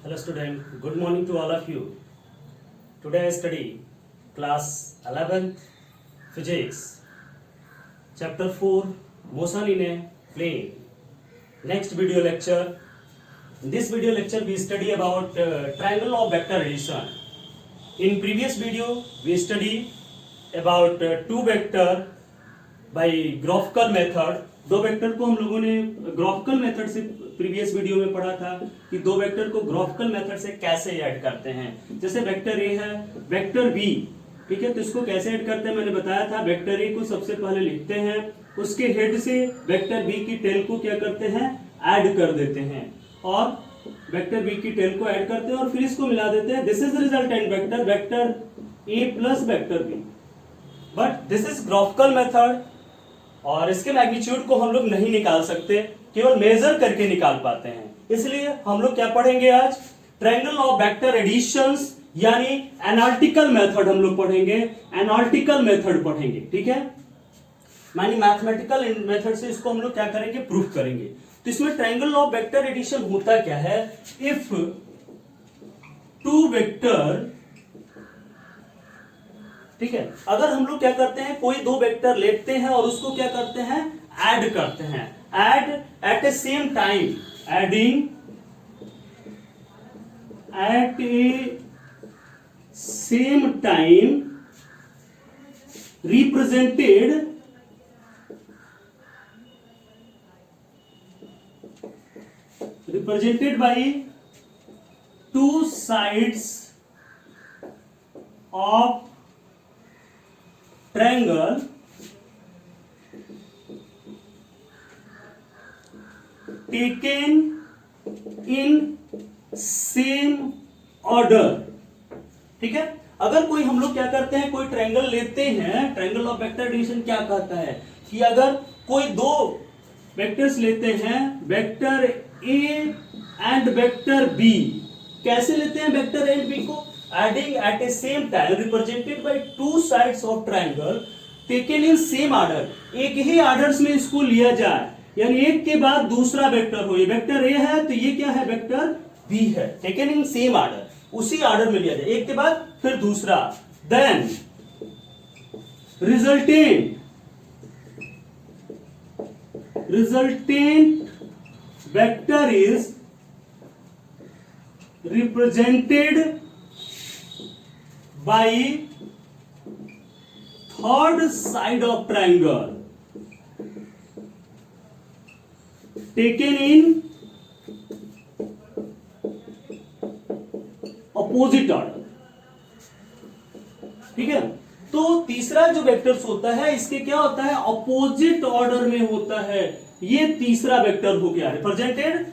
Hello student, good morning to all of you. Today I study class 11th physics chapter 4 motion in a plane. Next video lecture. In this video lecture we study about triangle of vector addition. In previous video we study about two vector by graphical method. दो vector को हम लोगों ने graphical method से previous video में पढ़ा था कि दो वेक्टर को ग्राफिकल मेथड से कैसे ऐड करते हैं। जैसे वेक्टर ए है, वेक्टर बी, ठीक है, तो इसको कैसे ऐड करते हैं मैंने बताया था। वेक्टर ए को सबसे पहले लिखते हैं, उसके हेड से वेक्टर बी की टेल को क्या करते हैं, ऐड कर देते हैं, और वेक्टर बी की टेल को ऐड करते हैं और फिर इसको मिला देते हैं। This is resultant vector, vector A plus vector B, but this is graphical method और इसके मैग्नीट्यूड को हम लोग नहीं निकाल सकते, केवल मेजर करके निकाल पाते हैं। इसलिए हम लोग क्या पढ़ेंगे आज, ट्रायंगल ऑफ वेक्टर एडिशंस यानी एनालिटिकल मेथड हम लोग पढ़ेंगे, एनालिटिकल मेथड पढ़ेंगे, ठीक है। मानी मैथमेटिकल मेथड से इसको हम लोग क्या करेंगे, प्रूफ करेंगे। तो इसमें ट्रायंगल ऑफ वेक्टर एडिशन होता क्या है, इफ टू वेक्टर, ठीक है, अगर हम लोग क्या करते हैं, कोई दो वेक्टर लेते हैं और उसको क्या करते हैं, ऐड करते हैं, add at a same time, adding at a same time represented by two sides of triangle taken in same order, ठीक है। अगर कोई हम लोग क्या करते हैं, कोई ट्रायंगल लेते हैं, ट्रायंगल ऑफ वेक्टर एडिशन क्या कहता है कि अगर कोई दो वेक्टर्स लेते हैं, vector A and vector B, कैसे लेते हैं वेक्टर ए एंड बी को, adding at a same time represented by two sides of triangle taken in same order, एक ही ऑर्डर्स में इसको लिया जाए, यानी एक के बाद दूसरा वेक्टर हो। ये वेक्टर ए है तो ये क्या है, वेक्टर बी है, टेकन इन सेम ऑर्डर, उसी ऑर्डर में लिया जाए, एक के बाद फिर दूसरा। Then resultant vector is represented by third side of triangle taken in opposite order, ठीक है। तो तीसरा जो वेक्टर्स होता है इसके क्या होता है, अपोजिट ऑर्डर में होता है। ये तीसरा वेक्टर हो गया रिप्रेजेंटेड,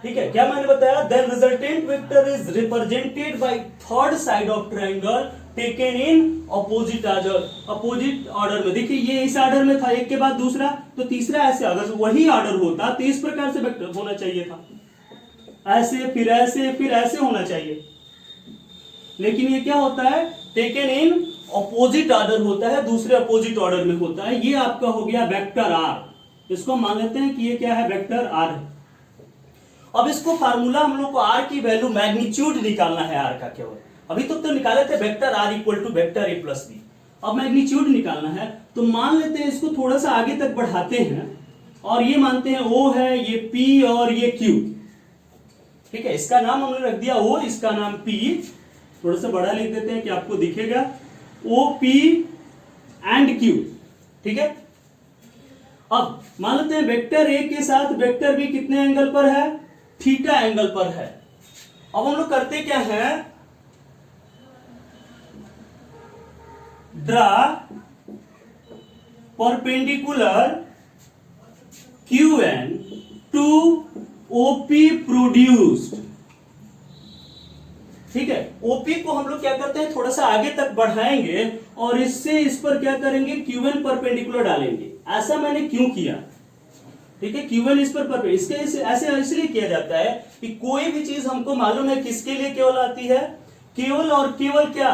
ठीक है। क्या मैंने बताया, then resultant vector is represented by third side of triangle taken in opposite order, opposite order में। देखिए ये इस ऑर्डर में था, एक के बाद दूसरा, तो तीसरा ऐसे, अगर वही ऑर्डर होता तो इस प्रकार से वेक्टर होना चाहिए था, ऐसे फिर ऐसे फिर ऐसे होना चाहिए, लेकिन ये क्या होता है, टेकन इन अपोजिट ऑर्डर होता है, दूसरे अपोजिट ऑर्डर में होता है। ये आपका हो गया वेक्टर आर, इसको मान लेते हैं कि ये क्या है, वेक्टर आर है। अब इसको फार्मूला हम लोग को आर की वैल्यू मैग्नीट्यूड निकालना है, आर का केवल, अभी तक तो निकाले थे vector R equal to vector A plus B, अब मैग्नीट्यूड निकालना है। तो मान लेते हैं इसको थोड़ा सा आगे तक बढ़ाते हैं और ये मानते हैं ओ है, ये पी और ये क्यू, ठीक है। इसका नाम हमने रख दिया ओ, इसका नाम पी, थोड़ा सा बड़ा लिख देते हैं कि आपको दिखेगा, ओ पी एंड क्यू, ठीक है। अब मान लेते हैं वेक्टर ए के साथ वेक्टर बी कितने एंगल पर है, थीटा एंगल पर है। अब हम लोग करते क्या है, draw perpendicular QN to OP produced, ठीक है। OP को हम लोग क्या करते हैं, थोड़ा सा आगे तक बढ़ाएंगे और इससे इस पर क्या करेंगे, QN परपेंडिकुलर डालेंगे। ऐसा मैंने क्यों किया, ठीक है, QN इस पर इसके ऐसे इसलिए किया जाता है कि कोई भी चीज हमको मालूम है किसके लिए केवल आती है, केवल और केवल क्या,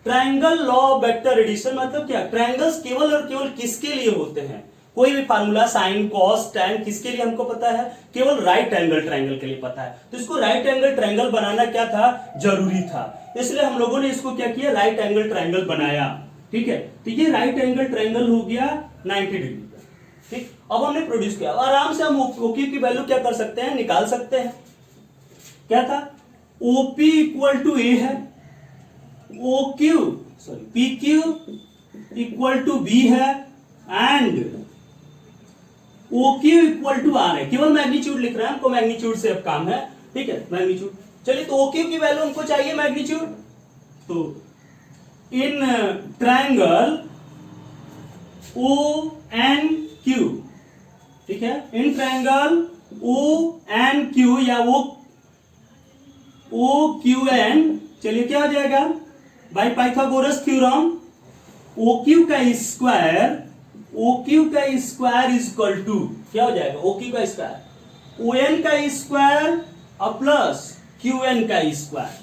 triangle law of vector addition, मतलब क्या, ट्रायंगल्स केवल और केवल किसके लिए होते हैं, कोई भी फार्मूला साइन कॉस टैन किसके लिए हमको पता है, केवल राइट एंगल ट्रायंगल के लिए पता है। तो इसको राइट एंगल ट्रायंगल बनाना क्या था, जरूरी था, इसलिए हम लोगों ने इसको क्या किया, राइट एंगल ट्रायंगल बनाया। ठीक है, तो ये राइट एंगल ट्रायंगल हो गया 90 डिग्री का। ठीक, अब हमने प्रोड्यूस किया, आराम से हम ओक्यू की वैल्यू क्या कर सकते हैं, निकाल सकते हैं। क्या था, ओपी इक्वल टू ए है, OQ sorry PQ equal to B है, and OQ equal to R है। केवल मैग्नीट्यूड लिख रहे हैं, हमको मैग्नीट्यूड से अब काम है। ठीक है, मैग्नीट्यूड। चलिए, तो ओक्यू की वैल्यू हमको चाहिए मैग्नीट्यूड। तो in triangle O N Q, ठीक है, in triangle O N Q या ओ क्यू एन, चलिए क्या हो जाएगा, बाय पाइथागोरस थ्योरम OQ का स्क्वायर इज इक्वल टू क्या हो जाएगा, OQ का स्क्वायर ON का स्क्वायर प्लस QN का स्क्वायर,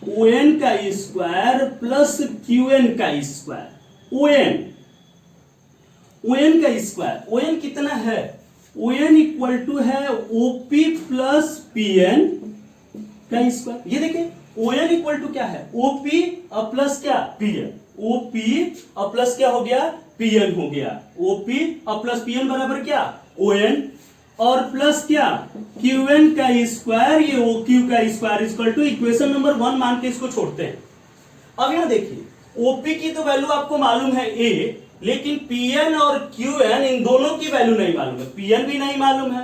ON का स्क्वायर प्लस QN का स्क्वायर, ON का स्क्वायर, ON कितना है, ON इक्वल टू है OP प्लस PN का स्क्वायर। ये देखिए ON इक्वल टू क्या है, OP प्लस क्या PN, OP प्लस क्या हो गया, PN हो गया, OP प्लस PN बराबर क्या, ON, और प्लस क्या QN का स्क्वायर, ये OQ का square equal to equation number 1 मान के इसको छोड़ते हैं। अब यहां देखिए, OP की तो वैल्यू आपको मालूम है A, लेकिन PN और QN इन दोनों की वैल्यू नहीं मालूम है, PN भी नहीं मालूम है,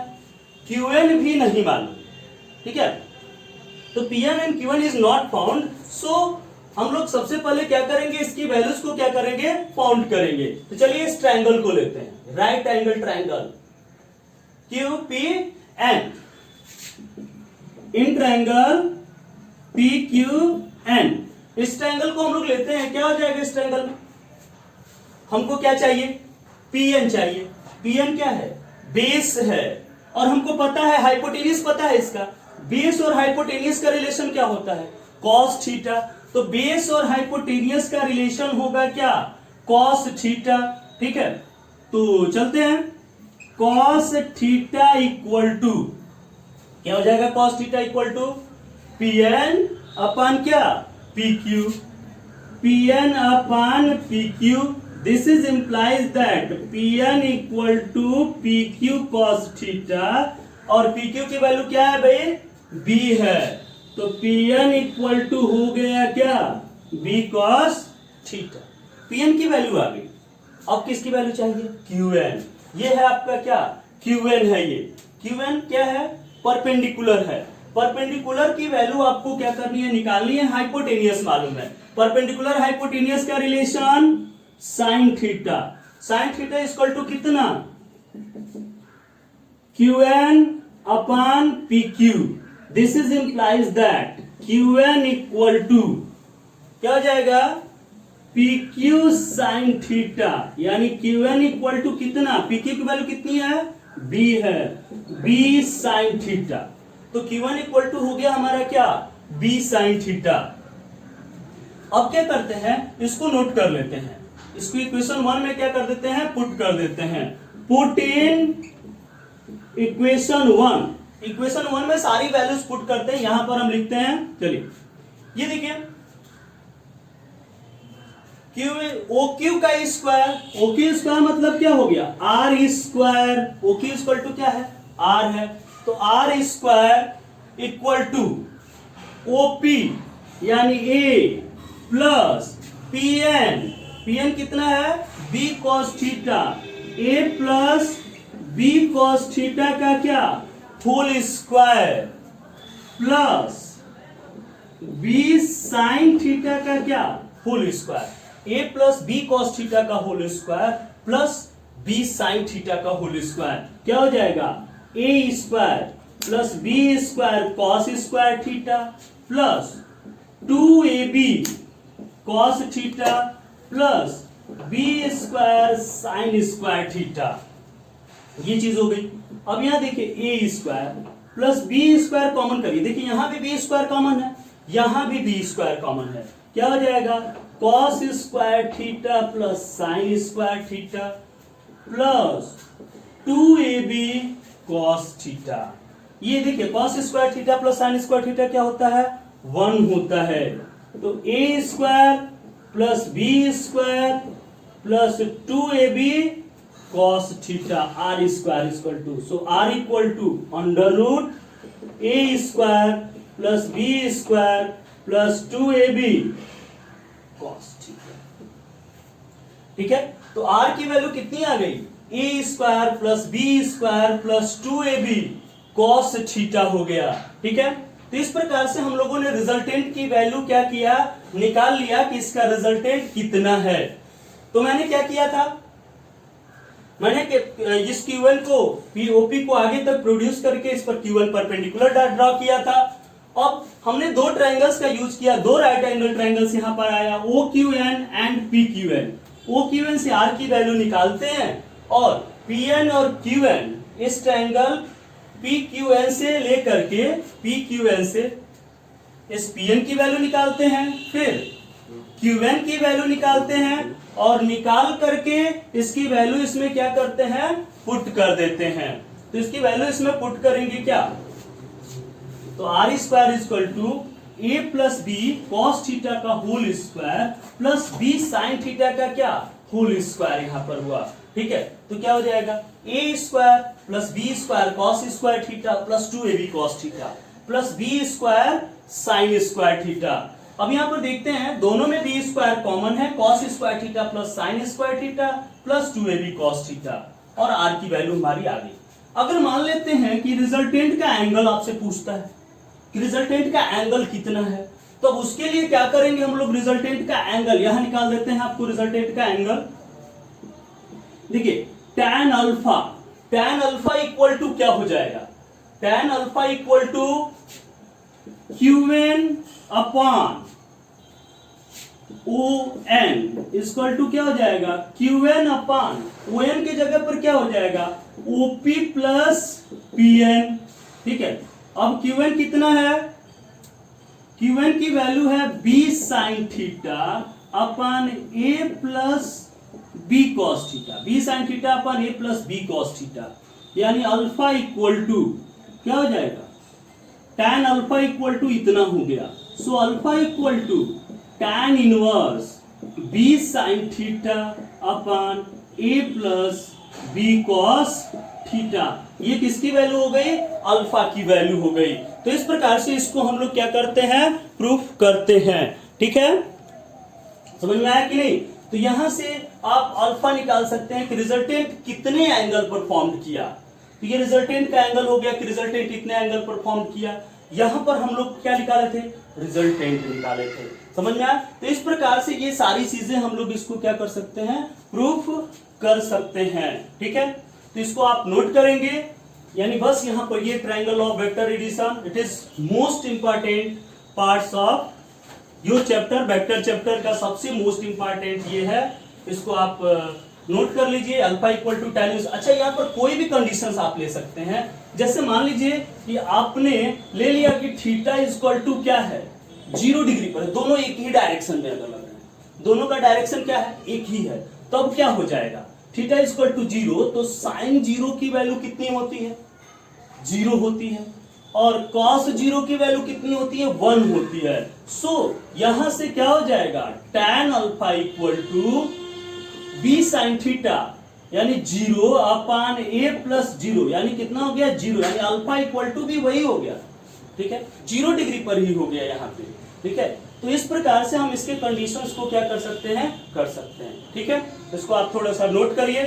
QN भी नहीं मालूम। ठीक है, तो PN and QN is not found, so हम लोग सबसे पहले क्या करेंगे, इसकी वैल्यूज को क्या करेंगे, फाउंड करेंगे। तो चलिए इस ट्रायंगल को लेते हैं, right angle triangle QPN, in triangle PQN, इस ट्रायंगल को हम लोग लेते हैं। क्या हो जाएगा इस ट्रायंगल में, हमको क्या चाहिए, PN चाहिए। PN क्या है, बेस है, और हमको पता है हाइपोटेन्यूज पता है इसका, बेस और हाइपोटेन्यूज का रिलेशन क्या होता है, कॉस थीटा। तो बेस और हाइपोटेन्यूज का रिलेशन होगा क्या, कॉस थीटा। ठीक है, तो चलते हैं, कॉस थीटा इक्वल टू क्या हो जाएगा, cos theta equal to PN upon क्या, PQ, PN upon PQ, this is implies that PN equal to PQ cos theta, और PQ की वैल्यू क्या है भाई, B है, तो PN इक्वल टू हो गया क्या, B cos थीटा। PN की वैल्यू आ गई, अब किसकी वैल्यू चाहिए, QN, ये है आपका क्या, QN है, ये QN क्या है, परपेंडिकुलर है, परपेंडिकुलर की वैल्यू आपको क्या करनी है, निकालनी है, हाइपोटेनियस मालूम है, परपेंडिकुलर हाइपोटेनियस का relation sine theta, sine theta equal to कितना, QN upon PQ, this is implies that QN equal to क्या हो जाएगा, PQ साइन थीटा, यानी QN इक्वल टू कितना, PQ की वैल्यू कितनी है, B है, B साइन थीटा। तो Q1 इक्वल टू हो गया हमारा क्या, B साइन थीटा। अब क्या करते हैं, इसको नोट कर लेते हैं, इसको इक्वेशन 1 में क्या कर देते हैं, पुट कर देते हैं, पुट इन इक्वेशन 1, इक्वेशन 1 में सारी वैल्यूज पुट करते हैं, यहां पर हम लिखते हैं, चलिए ये देखिए, OQ का स्क्वायर, OQ स्क्वायर मतलब क्या हो गया, R square, OQ equal to क्या है, R है, तो R square equal to OP यानी A प्लस PN, PN कितना है, B cos theta, A plus B cos theta का क्या, whole square, plus B sin theta का क्या, whole square, A plus B cos theta का whole square plus B sin theta का whole square, क्या हो जाएगा, A square plus B square cos square theta plus 2AB cos theta plus B square sin square theta, ये चीज हो गई। अब यहां देखिए A square plus B square common करिए, देखिए यहां भी B स्क्वायर कॉमन है, यहां भी B स्क्वायर कॉमन है, क्या हो जाएगा, cos square theta plus sine square theta plus 2ab cos theta. ये देखिए cos square theta plus sine square theta क्या होता है, 1 होता है। तो a square plus b square plus 2ab cos theta r square equal to, so r equal to under root a square plus b square plus 2ab cos theta. ठीक है, तो r की वैल्यू कितनी आ गई, a square plus b square plus 2ab cos theta हो गया। ठीक है, तो इस प्रकार से हम लोगों ने रिजल्टेंट की वैल्यू क्या किया, निकाल लिया कि इसका रिजल्टेंट कितना है। तो मैंने क्या किया था, मैंने इस Q1 को POP को आगे तक प्रोड्यूस करके इस पर Q1 परपेंडिकुलर ड्रॉ किया था। अब हमने दो ट्रायंगल्स का यूज किया, दो राइट एंगल ट्रायंगल्स यहां पर आया, OQN एंड PQN। OQN से R की वैल्यू निकालते हैं और PN और QN इस ट्रायंगल PQN से लेकर के PQN से इस PN की वैल्यू निकालते हैं, फिर QN की वैल्यू निकालते हैं और निकाल करके इसकी वैल्यू इसमें क्या करते हैं, पुट कर देते हैं। तो इसकी वैल्यू इसमें पुट करेंगे क्या, तो R square equal to A plus B cos theta का whole square plus B sine theta का क्या, होल स्क्वायर यहां पर हुआ। ठीक है, तो क्या हो जाएगा, A square plus B square cos square theta plus 2ab cos theta plus B square sine square theta. अब यहां पर देखते हैं दोनों में बी स्क्वायर कॉमन है, cos square theta plus sine square theta plus 2ab cos theta, और R की वैल्यू हमारी आ गई। अगर मान लेते हैं कि रिजल्टेंट का एंगल आपसे पूछता है कि रिजल्टेंट का एंगल कितना है, तो अब उसके लिए क्या करेंगे हम लोग, रिजल्टेंट का एंगल यहां निकाल देते हैं आपको। रिजल्टेंट का एंगल देखिए tan अल्फा इक्वल टू क्या हो जाएगा, tan alpha equal to QN upon ON equal to क्या हो जाएगा, QN अपॉन ON के जगह पर क्या हो जाएगा, OP प्लस PN। ठीक है, अब QN कितना है, QN की वैल्यू है B sine theta upon A plus B cos theta, B sine theta upon A plus B cos theta, यानी अल्फा इक्वल टू क्या हो जाएगा, tan अल्फा इक्वल टू इतना हो गया। So alpha equal to tan inverse B sine theta upon A plus B cos theta. ये किसकी value हो गई, अल्फा की वैल्यू हो गई। तो इस प्रकार से इसको हम लोग क्या करते हैं, प्रूफ करते हैं। ठीक है, समझ में आया कि नहीं। तो यहां से आप अल्फा निकाल सकते हैं कि रिजल्टेंट कितने एंगल पर फॉर्म किया। तो ये रिजल्टेंट का एंगल हो गया कि रिजल्टेंट कितने एंगल पर फॉर्म किया। यहां पर हम लोग क्या निकाले थे, रिजल्टेंट निकाले थे। समझ में आया। तो इस प्रकार से ये सारी चीजें हम लोग इसको क्या कर सकते हैं, प्रूफ कर सकते हैं। ठीक है, तो इसको आप नोट करेंगे, यानी बस यहां पर ये triangle of vector addition, it is most important parts of your chapter. Vector chapter का सबसे मोस्ट इंपॉर्टेंट ये है, इसको आप नोट कर लीजिए। Alpha equal to tan। अच्छा, यहाँ पर कोई भी कंडीशंस आप ले सकते हैं। जैसे मान लीजिए कि आपने ले लिया कि थीटा इक्वल टू क्या है, 0 डिग्री पर है, दोनों एक ही डायरेक्शन में अगर लग रहे हैं, दोनों का डायरेक्शन क्या है, एक ही है। तो अब क्या हो जाएगा, थीटा इक्वल टू 0, तो साइन 0 की वैल्यू कितनी होती है, 0 होती है, और cos 0 की वैल्यू कितनी होती है, 1 होती है। सो यहां से क्या हो जाएगा, tan alpha equal to B sine theta, यानी 0 अपान A प्लस 0, यानी कितना हो गया, 0, यानी अल्फा इक्वल टू भी वही हो गया। ठीक है, 0 डिग्री पर ही हो गया यहाँ पे। ठीक है, तो इस प्रकार से हम इसके कंडीशंस को क्या कर सकते हैं, कर सकते हैं। ठीक है, इसको आप थोड़ा सा नोट करिए।